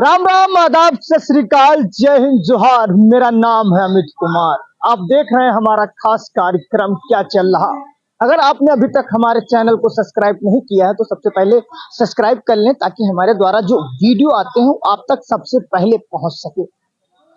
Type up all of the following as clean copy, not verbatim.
राम राम, आदाब, सत श्री अकाल, जय हिंद, जोहार। मेरा नाम है अमित कुमार। आप देख रहे हैं हमारा खास कार्यक्रम क्या चल रहा। अगर आपने अभी तक हमारे चैनल को सब्सक्राइब नहीं किया है तो सबसे पहले सब्सक्राइब कर लें ताकि हमारे द्वारा जो वीडियो आते हैं आप तक सबसे पहले पहुंच सके।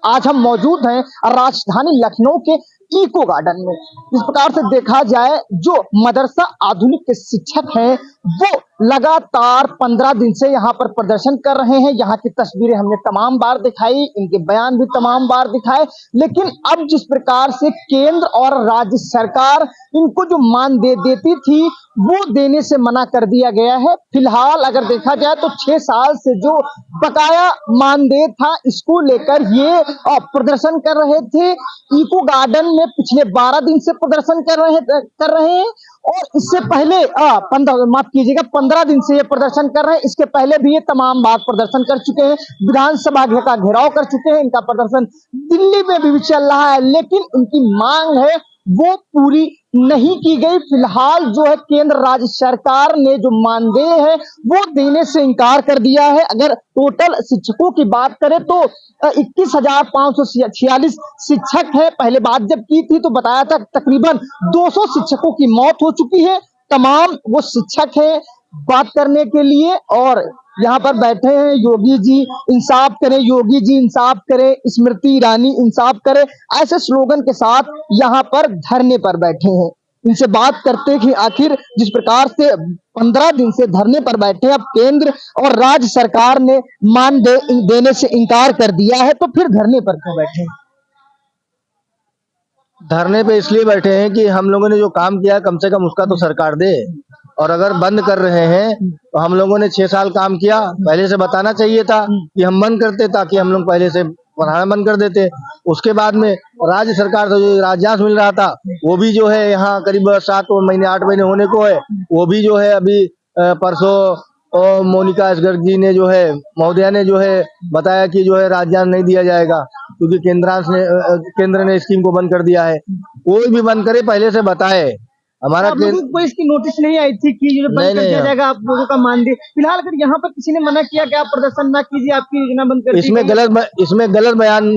आज हम मौजूद हैं राजधानी लखनऊ के इको गार्डन में। इस प्रकार से देखा जाए, जो मदरसा आधुनिक के शिक्षक हैं वो लगातार 15 दिन से यहाँ पर प्रदर्शन कर रहे हैं। यहाँ की तस्वीरें हमने तमाम बार दिखाई, इनके बयान भी तमाम बार दिखाए, लेकिन अब जिस प्रकार से केंद्र और राज्य सरकार इनको जो मान दे देती थी वो देने से मना कर दिया गया है। फिलहाल अगर देखा जाए तो 6 साल से जो बकाया मानदेय था इसको लेकर ये प्रदर्शन कर रहे थे। इको गार्डन में पिछले 12 दिन से प्रदर्शन कर रहे हैं और इससे पहले 15 दिन से ये प्रदर्शन कर रहे हैं। इसके पहले भी ये तमाम बार प्रदर्शन कर चुके हैं, विधानसभा का घेराव कर चुके हैं। इनका प्रदर्शन दिल्ली में भी चल रहा है, लेकिन उनकी मांग है वो पूरी नहीं की गई। फिलहाल जो है केंद्र राज्य सरकार ने जो मानदेय है वो देने से इनकार कर दिया है। अगर टोटल शिक्षकों की बात करें तो 21,546 शिक्षक है। पहले बात जब की थी तो बताया था तकरीबन 200 शिक्षकों की मौत हो चुकी है। तमाम वो शिक्षक हैं बात करने के लिए और यहाँ पर बैठे हैं। योगी जी इंसाफ करें, योगी जी इंसाफ करें, स्मृति ईरानी इंसाफ करें, ऐसे स्लोगन के साथ यहाँ पर धरने पर बैठे हैं। इनसे बात करते कि आखिर जिस प्रकार से 15 दिन से धरने पर बैठे, अब केंद्र और राज्य सरकार ने देने से इनकार कर दिया है, तो फिर धरने पर क्यों बैठे? धरने पे इसलिए बैठे हैं कि हम लोगों ने जो काम किया कम से कम उसका तो सरकार दे। और अगर बंद कर रहे हैं तो हम लोगों ने 6 साल काम किया, पहले से बताना चाहिए था कि हम बंद करते, ताकि हम लोग पहले से पढ़ाना बंद कर देते। उसके बाद में राज्य सरकार से जो राजस्व मिल रहा था वो भी जो है यहाँ करीब 7 महीने 8 महीने होने को है, वो भी जो है अभी परसों और मोनिका असगर जी ने जो है महोदया ने जो है बताया कि जो है राजस्व नहीं दिया जाएगा क्योंकि केंद्र ने स्कीम को बंद कर दिया है। कोई भी बंद करे पहले से बताए। हमारा आप लोगों को इसकी नोटिस नहीं आई थी कि जो बंद कर दिया जाएगा आप लोगों का मानदेय? फिलहाल अगर यहाँ पर किसी ने मना किया कि आप प्रदर्शन ना कीजिए, आपकी योजना बंद कर इसमें गलत बयान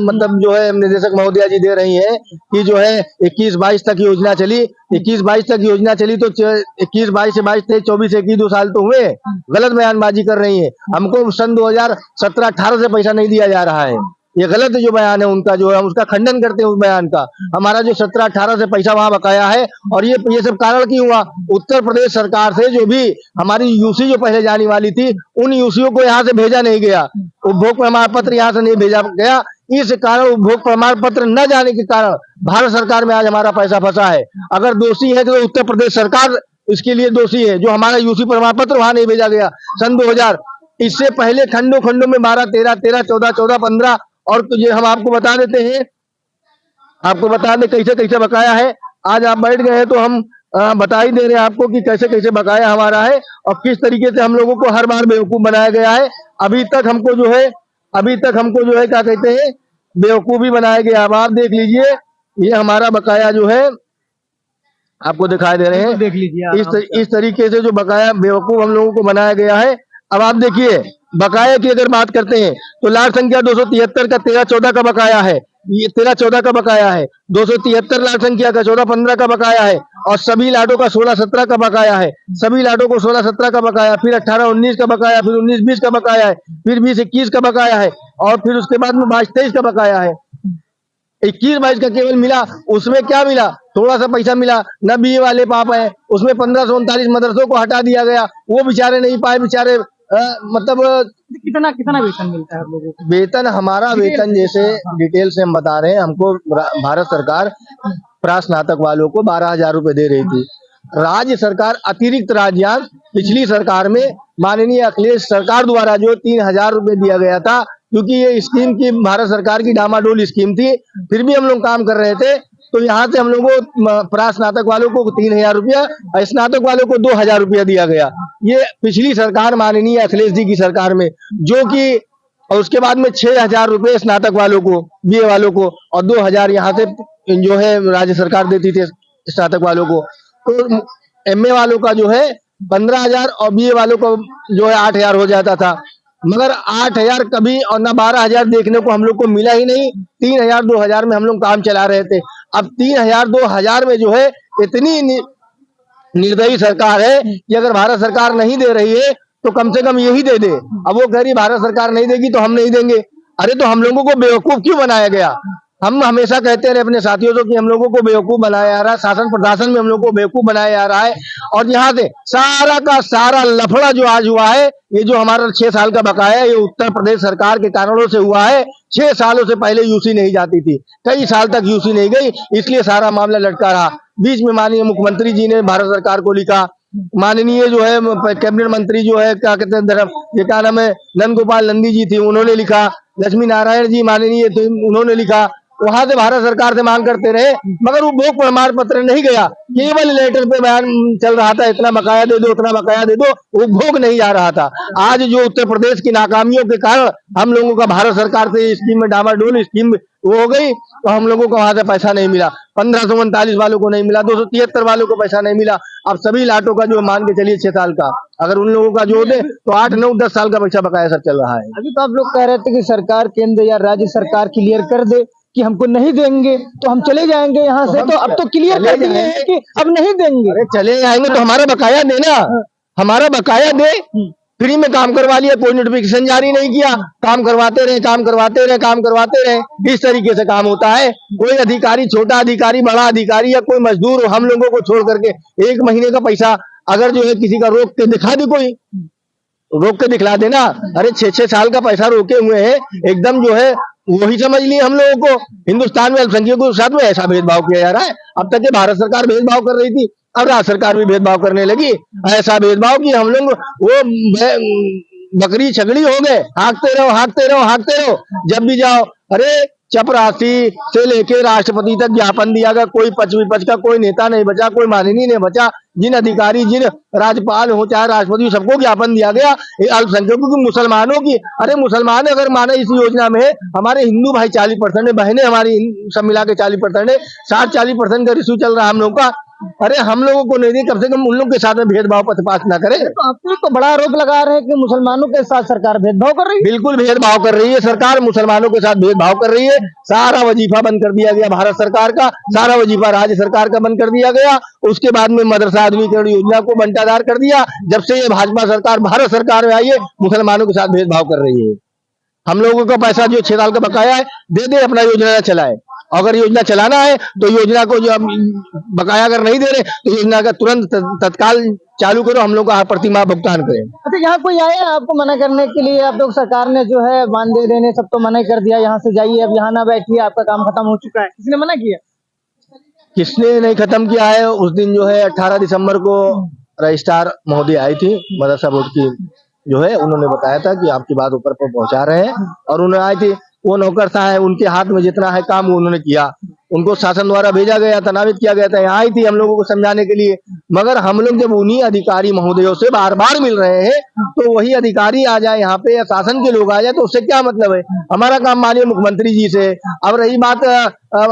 मतलब जो है निदेशक महोदया जी दे रही है कि जो है 21-22 तक योजना चली, 21-22 तक योजना चली तो 21-22 से 22-23 24 21 2 साल तो हुए। गलत बयानबाजी कर रही है। हमको सन 2017-18 से पैसा नहीं दिया जा रहा है। ये गलत जो बयान है उनका, जो है हम उसका खंडन करते हैं उस बयान का। हमारा जो 17-18 से पैसा वहां बकाया है, और ये सब कारण क्यों हुआ? उत्तर प्रदेश सरकार से जो भी हमारी यूसी जो पहले जाने वाली थी उन यूसीओ को यहाँ से भेजा नहीं गया, उपभोग प्रमाण पत्र यहाँ से नहीं भेजा गया। इस कारण उपभोग प्रमाण पत्र न जाने के कारण भारत सरकार में आज हमारा पैसा फंसा है। अगर दोषी है तो उत्तर प्रदेश सरकार इसके लिए दोषी है, जो हमारा यूसी प्रमाण पत्र वहां नहीं भेजा गया सन 2000। इससे पहले खंडों खंडों में 12, 13, 13, 14, 14, 15 और ये हम आपको बता देते हैं, आपको बता दें कैसे कैसे बकाया है। आज आप बैठ गए हैं तो हम बता ही दे रहे हैं आपको कि कैसे कैसे बकाया हमारा है और किस तरीके से हम लोगों को हर बार बेवकूफ बनाया गया है। अभी तक हमको जो है क्या कहते हैं, बेवकूफ भी बनाया गया। अब आप देख लीजिए, ये हमारा बकाया जो है आपको दिखाई दे रहे हैं। देख लीजिए इस तरीके से जो बकाया बेवकूफ हम लोगों को बनाया गया है। अब आप देखिए बकाया की अगर बात करते हैं तो लाट संख्या 273 का 13-14 का बकाया है, ये 13-14 का बकाया है। 273 लाट संख्या का 14-15 का बकाया है और सभी लाटों का 16-17 का बकाया है। सभी लाटों को 16-17 का बकाया, फिर 18-19 का बकाया, फिर 19-20 का बकाया है, फिर 20-21 का बकाया है और फिर उसके बाद में 22-23 का बकाया है। 21-22 का केवल मिला, उसमें क्या मिला? थोड़ा सा पैसा मिला। न बीए वाले पाप है, उसमें 1539 मदरसों को हटा दिया गया, वो बेचारे नहीं पाए। बेचारे मतलब कितना वेतन मिलता है आप लोगों को? वेतन हमारा वेतन जैसे डिटेल से हम बता रहे हैं, हमको भारत सरकार प्रास्नातक वालों को 12,000 रुपए दे रही थी। राज्य सरकार अतिरिक्त राजस्व पिछली सरकार में माननीय अखिलेश सरकार द्वारा जो 3,000 रुपए दिया गया था, क्योंकि ये स्कीम की भारत सरकार की डामाडोल स्कीम थी, फिर भी हम लोग काम कर रहे थे। तो यहाँ से हम लोगों को प्रास्नातक वालों को 3,000 रुपया, स्नातक वालों को 2,000 रुपया दिया गया। ये पिछली सरकार माननीय अखिलेश जी की सरकार में, जो कि और उसके बाद में 6,000 रुपये स्नातक वालों को, बीए वालों को, और 2,000 यहाँ से जो है राज्य सरकार देती थी स्नातक वालों को। तो एमए वालों का जो है 15,000 और बीए वालों को जो है 8,000 हो जाता था। मगर 8,000 कभी और ना 12,000 देखने को हम लोग को मिला ही नहीं। 3,000 2,000 में हम लोग काम चला रहे थे। अब 3,000 2,000 में जो है इतनी निर्दयी सरकार है कि अगर भारत सरकार नहीं दे रही है तो कम से कम यही दे दे। अब वो कह रही भारत सरकार नहीं देगी तो हम नहीं देंगे। अरे तो हम लोगों को बेवकूफ क्यों बनाया गया? हम हमेशा कहते रहे अपने साथियों से कि हम लोगों को बेवकूफ बनाया जा रहा है, शासन प्रशासन में हम लोगों को बेवकूफ बनाया जा रहा है। और यहाँ से सारा का सारा लफड़ा जो आज हुआ है, ये जो हमारा 6 साल का बकाया है, ये उत्तर प्रदेश सरकार के कारणों से हुआ है। 6 सालों से पहले यूसी नहीं जाती थी, कई साल तक यूसी नहीं गई, इसलिए सारा मामला लटका रहा। बीच में माननीय मुख्यमंत्री जी ने भारत सरकार को लिखा, माननीय जो है कैबिनेट मंत्री जो है क्या कहते हैं ये क्या नाम है नंद गोपाल नंदी जी थी, उन्होंने लिखा, लक्ष्मी नारायण जी माननीय थे, उन्होंने लिखा, वहां से भारत सरकार से मांग करते रहे, मगर वो भोग प्रमाण पत्र नहीं गया। केवल लेटर पे बयान चल रहा था, इतना बकाया दे दो, उतना बकाया दे दो, वो भोग नहीं जा रहा था। आज जो उत्तर प्रदेश की नाकामियों के कारण हम लोगों का भारत सरकार से स्कीम में डामाडोल स्कीम वो हो गई, तो हम लोगों को वहां से पैसा नहीं मिला। 1539 वालों को नहीं मिला, 273 वालों को पैसा नहीं मिला। अब सभी लाटों का जो मान के चलिए 6 साल का, अगर उन लोगों का जोड़ दे तो 8 9 10 साल का पैसा बकाया सब चल रहा है। अभी तो आप लोग कह रहे थे कि सरकार केंद्र या राज्य सरकार क्लियर कर दे कि हमको नहीं देंगे तो हम चले जाएंगे यहाँ से, तो अब तो क्लियर कर दिए हैं कि अब नहीं देंगे। अरे चले जाएंगे तो हमारा बकाया देना, हमारा बकाया दे। फ्री में काम करवा लिया, कोई नोटिफिकेशन जारी नहीं किया, काम करवाते रहे, काम करवाते रहे, काम करवाते रहे। इस तरीके से काम होता है। कोई अधिकारी, छोटा अधिकारी, बड़ा अधिकारी या कोई मजदूर हम लोगों को छोड़ करके 1 महीने का पैसा अगर जो है किसी का रोक के दिखा दे, कोई रोक के दिखला देना। अरे 6-6 साल का पैसा रोके हुए हैं, एकदम जो है वही समझ लिए हम लोगों को। हिंदुस्तान में अल्पसंख्यकों के साथ में ऐसा भेदभाव किया जा रहा है। अब तक ये भारत सरकार भेदभाव कर रही थी, अब राज्य सरकार भी भेदभाव करने लगी। ऐसा भेदभाव कि हम लोग वो बकरी छगड़ी हो गए, हाँकते रहो हाँकते रहो हाँकते रहो, जब भी जाओ। अरे चपरासी से लेके राष्ट्रपति तक ज्ञापन दिया गया, कोई पच विपच का कोई नेता नहीं बचा, कोई माननीय नहीं बचा। जिन अधिकारी, जिन राज्यपाल हो चाहे राष्ट्रपति, सबको ज्ञापन दिया गया अल्पसंख्यकों की, मुसलमानों की। अरे मुसलमान अगर माने इस योजना में हमारे हिंदू भाई 40% है, बहनें हमारी सब मिला के 40% है, 60-40% का रिश्यू चल रहा है हम लोग का। अरे हम लोगों को नहीं दी, कम से कम उन लोग के साथ में भेदभाव पक्षपात ना करे। तो आप तो बड़ा आरोप लगा रहे हैं कि मुसलमानों के साथ सरकार भेदभाव कर रही है। बिल्कुल भेदभाव कर रही है सरकार, मुसलमानों के साथ भेदभाव कर रही है। सारा वजीफा बंद कर दिया गया भारत सरकार का, सारा वजीफा राज्य सरकार का बंद कर दिया गया। उसके बाद में मदरसा आधुनिकीकरण योजना को बंटादार कर दिया। जब से ये भाजपा सरकार भारत सरकार में आई है, मुसलमानों के साथ भेदभाव कर रही है। हम लोगों का पैसा जो 6 साल का बकाया है दे दे, अपना योजना चलाए। अगर योजना चलाना है तो योजना को जो बकाया अगर नहीं दे रहे तो योजना का तुरंत तत्काल चालू करो, हम लोग का प्रतिमाह भुगतान करें। अच्छा, यहाँ कोई आया है आपको मना करने के लिए? आप लोग सरकार ने जो है मानदेय देने सब तो मना कर दिया, यहाँ से जाइए, अब यहाँ ना बैठिए, आपका काम खत्म हो चुका है, किसने मना किया? किसने नहीं खत्म किया है। उस दिन जो है 18 दिसंबर को रजिस्ट्रार महोदय आई थी मदरसा बोर्ड की, जो है उन्होंने बताया था कि आपकी बात ऊपर पर पहुंचा रहे हैं, और उन्होंने आई थी। वो नौकर था है, उनके हाथ में जितना है काम वो उन्होंने किया, उनको शासन द्वारा भेजा गया था, नामित किया गया था, यहाँ आई थी हम लोगों को समझाने के लिए। मगर हम लोग जब उन्हीं अधिकारी महोदयों से बार बार मिल रहे हैं तो वही अधिकारी आ जाए यहाँ पे या शासन के लोग आ जाए तो उससे क्या मतलब है? हमारा काम माननीय मुख्यमंत्री जी से। अब रही बात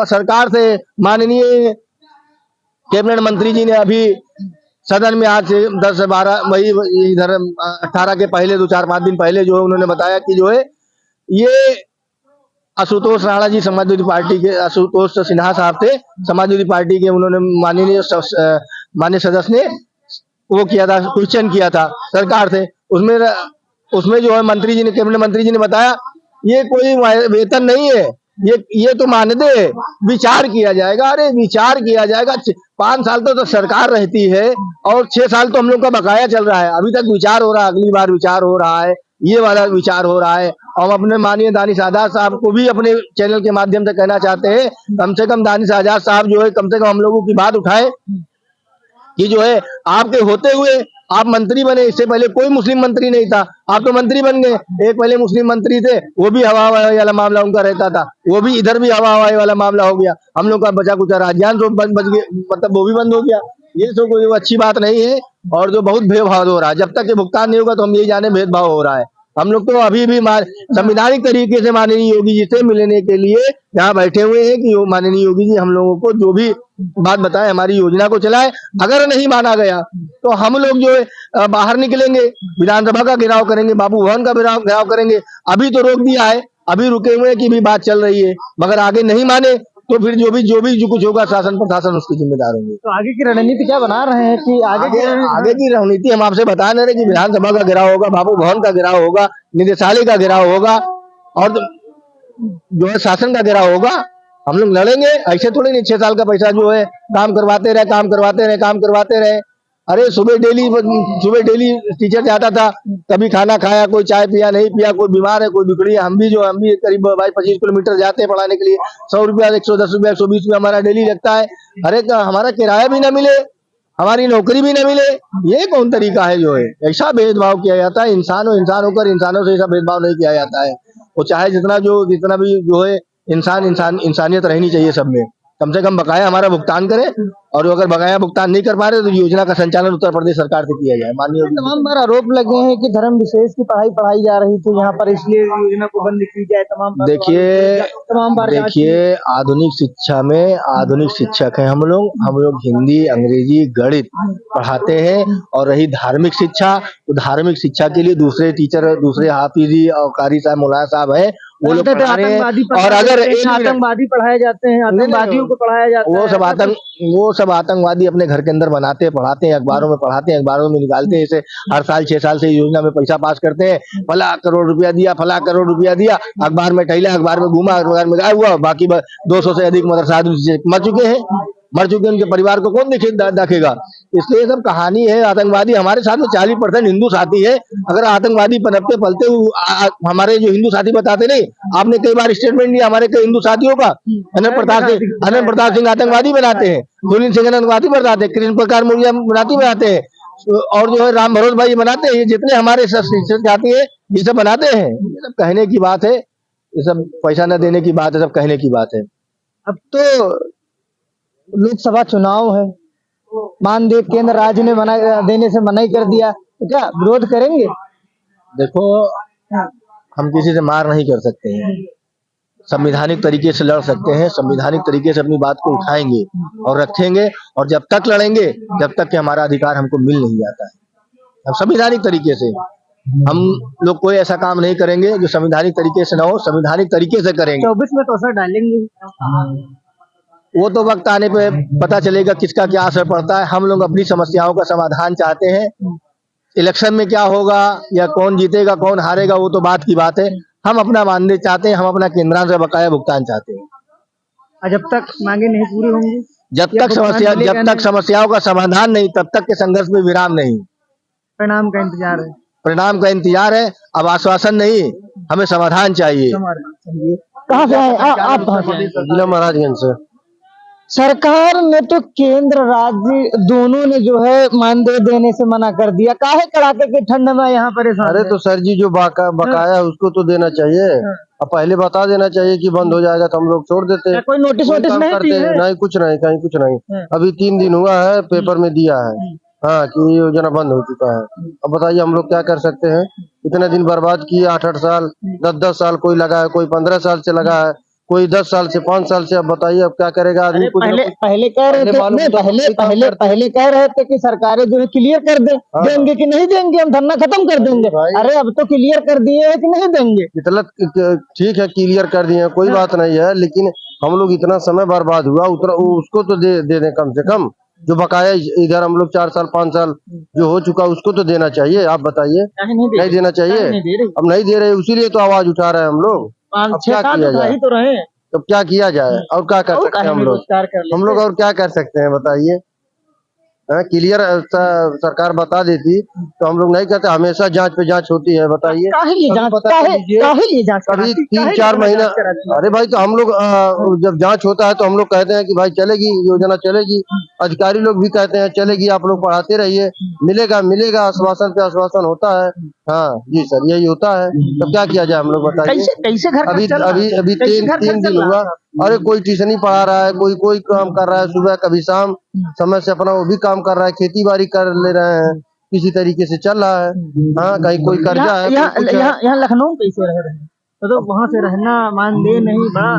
सरकार से, माननीय कैबिनेट मंत्री जी ने अभी सदन में आज से 10 से 12 वही इधर 18 के पहले 2-4-5 दिन पहले जो है उन्होंने बताया कि जो है ये आशुतोष राणा जी समाजवादी पार्टी के, आशुतोष सिन्हा साहब थे समाजवादी पार्टी के, उन्होंने माननीय सदस्य ने वो किया था, क्वेश्चन किया था सरकार से। उसमें जो है मंत्री जी ने, कैबिनेट मंत्री जी ने बताया ये कोई वेतन नहीं है, ये तो मानदेय है, विचार किया जाएगा। अरे विचार किया जाएगा, 5 साल तो सरकार रहती है और 6 साल तो हम लोग का बकाया चल रहा है, अभी तक विचार हो रहा है, अगली बार विचार हो रहा है, ये वाला विचार हो रहा है। और अपने माननीय दानिश आजाद साहब को भी अपने चैनल के माध्यम से कहना चाहते हैं, कम से कम दानिश आजाद साहब जो है कम से कम हम लोगों की बात उठाए कि जो है आपके होते हुए आप मंत्री बने, इससे पहले कोई मुस्लिम मंत्री नहीं था, आप तो मंत्री बन गए। एक पहले मुस्लिम मंत्री थे, वो भी हवा हवाई वाला मामला उनका रहता था, वो भी इधर भी हवा हवाई वाला मामला हो गया। हम लोग का बचा कुचा राजधान तो बच गया, मतलब वो भी बंद हो गया। ये तो कोई अच्छी बात नहीं है और जो बहुत भेदभाव हो रहा है। जब तक ये भुगतान नहीं होगा तो हम यही जाने भेदभाव हो रहा है। हम लोग तो अभी भी संवैधानिक तरीके से माननीय योगी जी से मिलने के लिए यहाँ बैठे हुए हैं कि माननीय योगी जी हम लोगों को जो भी बात बताए, हमारी योजना को चलाए। अगर नहीं माना गया तो हम लोग जो है बाहर निकलेंगे, विधानसभा का घेराव करेंगे, बाबू भवन का घेराव करेंगे। अभी तो रोक दिया है, अभी रुके हुए हैं कि भी बात चल रही है, मगर आगे नहीं माने तो फिर जो कुछ होगा शासन प्रशासन उसके जिम्मेदार होंगे। तो आगे की रणनीति क्या बना रहे हैं कि आगे की रणनीति हम आपसे बता नहीं रहे कि विधानसभा का घेराव होगा, बाबू भवन का घेराव होगा, निदेशालय का घेराव होगा और जो है शासन का घेराव होगा। हम लोग लड़ेंगे, ऐसे थोड़ी नहीं 6 साल का पैसा जो है काम करवाते रहे। अरे सुबह डेली टीचर जाता था, कभी खाना खाया, कोई चाय पिया नहीं पिया, कोई बीमार है, कोई बिगड़ी है। हम भी करीब 22-25 किलोमीटर जाते हैं पढ़ाने के लिए। 100 रुपया, 110 रुपया, 120 रुपया हमारा डेली लगता है। अरे हमारा किराया भी ना मिले, हमारी नौकरी भी ना मिले, ये कौन तरीका है? जो है ऐसा भेदभाव किया जाता है। इंसान होकर इंसानों से ऐसा भेदभाव नहीं किया जाता है। वो चाहे जितना भी जो है इंसानियत रहनी चाहिए सब में। कम से कम बकाया हमारा भुगतान करे, और अगर बकाया भुगतान नहीं कर पा रहे तो योजना का संचालन उत्तर प्रदेश सरकार से किया जाए। माननीय तमाम बार आरोप लगे हैं कि धर्म विशेष की पढ़ाई जा रही थी यहाँ पर, इसलिए योजना को बंद की जाए। देखिए आधुनिक शिक्षा में आधुनिक शिक्षक हैं हम लोग हिंदी, अंग्रेजी, गणित पढ़ाते हैं। और रही धार्मिक शिक्षा, तो धार्मिक शिक्षा के लिए दूसरे हाफिजी और कारी साहब, मौलाना साहब हैं, वो लोग पढ़ा रहे हैं। और अगर आतंकवादी पढ़ाए जाते हैं, आतंकवादियों को पढ़ाया जाता है, वो सब आतंकवादी अपने घर के अंदर बनाते हैं, पढ़ाते हैं, अखबारों में पढ़ाते हैं, अखबारों में निकालते हैं। इसे हर साल 6 साल से योजना में पैसा पास करते हैं। फला करोड़ रुपया दिया, अखबार में टहला, अखबार में घूमा, अखबार में गायब हुआ। बाकी 200 से अधिक मदरसा मर चुके उनके परिवार को कौन देखेगा? इसलिए सब कहानी है। आतंकवादी हमारे साथ में 40% हिंदू साथी है। अगर आतंकवादी पनपते पलते हमारे जो हिंदू साथी बताते नहीं, आपने कई बार स्टेटमेंट दिया हमारे कई हिंदू साथियों का। अनंत प्रताप सिंह आतंकवादी बनाते हैं, कुलीन सिंह आतंकवादी बनाते हैं, कृष्ण प्रकार मौर्य बनाते हैं, और जो है राम भरोस भाई बनाते हैं। ये जितने हमारे जाती है ये सब बनाते हैं। ये सब कहने की बात है, ये सब पैसा न देने की बात है, सब कहने की बात है। अब तो लोकसभा चुनाव है, मानदेय केंद्र राज्य ने देने से मना ही कर दिया, तो क्या विरोध करेंगे? देखो, हम किसी से मार नहीं कर सकते हैं, संवैधानिक तरीके से लड़ सकते हैं, संवैधानिक तरीके से अपनी बात को उठाएंगे और रखेंगे। और जब तक लड़ेंगे जब तक कि हमारा अधिकार हमको मिल नहीं जाता है, हम संवैधानिक तरीके से हम लोग कोई ऐसा काम नहीं करेंगे जो संवैधानिक तरीके से ना हो, संवैधानिक तरीके से करेंगे। 24 में तो असर डालेंगे, वो तो वक्त आने पे पता चलेगा किसका क्या असर पड़ता है। हम लोग अपनी समस्याओं का समाधान चाहते हैं। इलेक्शन में क्या होगा या कौन जीतेगा कौन हारेगा वो तो बात की बात है। हम अपना मानदेय चाहते हैं, हम अपना केंद्रांश से बकाया भुगतान चाहते हैं। जब तक मांगे नहीं पूरी होंगी, जब तक समस्याओं का समाधान नहीं, तब तक के संघर्ष में विराम नहीं। परिणाम का इंतजार है। अब आश्वासन नहीं, हमें समाधान चाहिए। कहाँ से आए आप? जिला महाराजगंज से। सरकार ने तो केंद्र राज्य दोनों ने जो है मानदेय देने से मना कर दिया। काहे कड़ाके की ठंड में यहाँ परेशान? अरे तो सर जी, जो बकाया है उसको तो देना चाहिए। अब पहले बता देना चाहिए कि बंद हो जाएगा तो हम लोग छोड़ देते हैं। कोई नोटिस नहीं करते हैं? नहीं, कुछ नहीं। अभी 3 दिन हुआ है, पेपर में दिया है हाँ कि ये योजना बंद हो चुका है। अब बताइए हम लोग क्या कर सकते हैं? इतने दिन बर्बाद किए, 8-8 साल, 10-10 साल कोई लगा है, कोई 15 साल से लगा है, कोई 10 साल से, 5 साल से। अब बताइए अब क्या करेगा आदमी? पहले कह रहे थे कि सरकारें जो है क्लियर कर देंगे कि नहीं देंगे, हम धरना खत्म कर देंगे। अरे अब तो क्लियर कर दिए है कि नहीं देंगे। इतना ठीक है, क्लियर कर दिए, कोई बात नहीं है, लेकिन हम लोग इतना समय बर्बाद हुआ उतना उसको तो दे दें कम से कम। जो बकाया इधर हम लोग 4 साल 5 साल जो हो चुका उसको तो देना चाहिए। आप बताइए, नहीं देना चाहिए? अब नहीं दे रहे, इसीलिए तो आवाज उठा रहे हैं हम लोग। अब क्या किया जाए? तो क्या किया जाए और क्या कर सकते हैं हम लोग और क्या कर सकते हैं बताइए? क्लियर सरकार बता देती तो हम लोग नहीं कहते। हमेशा जांच पे जांच होती है, बताइए अभी 3-4 महीना। अरे भाई, तो हम लोग जब जांच होता है तो हम लोग कहते हैं कि भाई चलेगी योजना, चलेगी। अधिकारी लोग भी कहते हैं चलेगी, आप लोग पढ़ाते रहिए, मिलेगा। आश्वासन पे आश्वासन होता है। हाँ जी सर, यही होता है। तो क्या किया जाए हम लोग बताइए? अभी 3 दिन हुआ। अरे कोई ट्यूशन ही पढ़ा रहा है, कोई काम कर रहा है, सुबह कभी शाम समय से अपना वो भी काम कर रहा है, खेती बाड़ी कर ले रहे हैं। किसी तरीके से चल रहा है। हाँ, कहीं कोई कर्जा है, कोई कुछ है। यहाँ लखनऊ में कैसे रह रहे हैं? तो वहां से रहना मानदेय नहीं बड़ा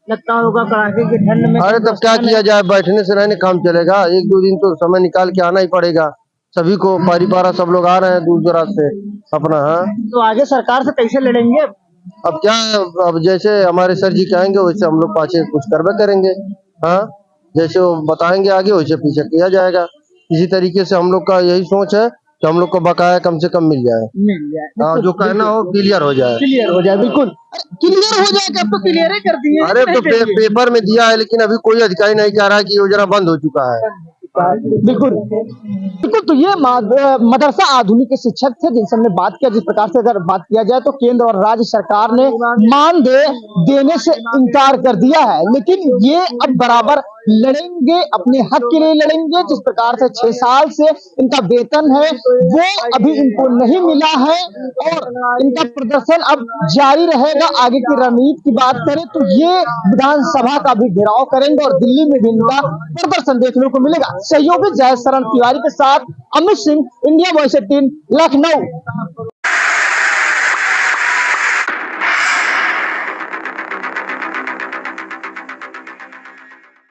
लगता होगा कड़ाके की ठंड में। अरे तब क्या किया जाए, बैठने से रहने काम चलेगा? एक दो दिन तो समय निकाल के आना ही पड़ेगा सभी को। पारा सब लोग आ रहे हैं दूर दराज से अपना। हाँ, तो आगे सरकार से कैसे लड़ेंगे? अब क्या है, अब जैसे हमारे सर जी कहेंगे वैसे हम लोग पाछे कुछ करवे करेंगे। हाँ, जैसे वो बताएंगे आगे वैसे पीछे किया जाएगा। इसी तरीके से हम लोग का यही सोच है कि हम लोग को बकाया कम से कम मिल जाए। मिल जाए, हाँ, जो कहना हो क्लियर हो जाए। क्लियर हो जाए, बिल्कुल क्लियर हो जाए। अब तो क्लियर ही कर दिए। अरे तो पेपर में दिया है, लेकिन अभी कोई अधिकारी नहीं कह रहा है कि योजना बंद हो चुका है। बिल्कुल बिल्कुल। तो ये मदरसा आधुनिक के शिक्षक थे जिनसे हमने बात किया। जिस प्रकार से अगर बात किया जाए तो केंद्र और राज्य सरकार ने मानदेय देने से इनकार कर दिया है, लेकिन ये अब बराबर लड़ेंगे, अपने हक के लिए लड़ेंगे। जिस प्रकार से 6 साल से इनका वेतन है वो अभी इनको नहीं मिला है और इनका प्रदर्शन अब जारी रहेगा। आगे की रणनीति की बात करें तो ये विधानसभा का भी घेराव करेंगे और दिल्ली में भी इनका प्रदर्शन देखने को मिलेगा। सहयोगी जय शरण तिवारी के साथ अमित सिंह, इंडिया वॉइस 18, लखनऊ।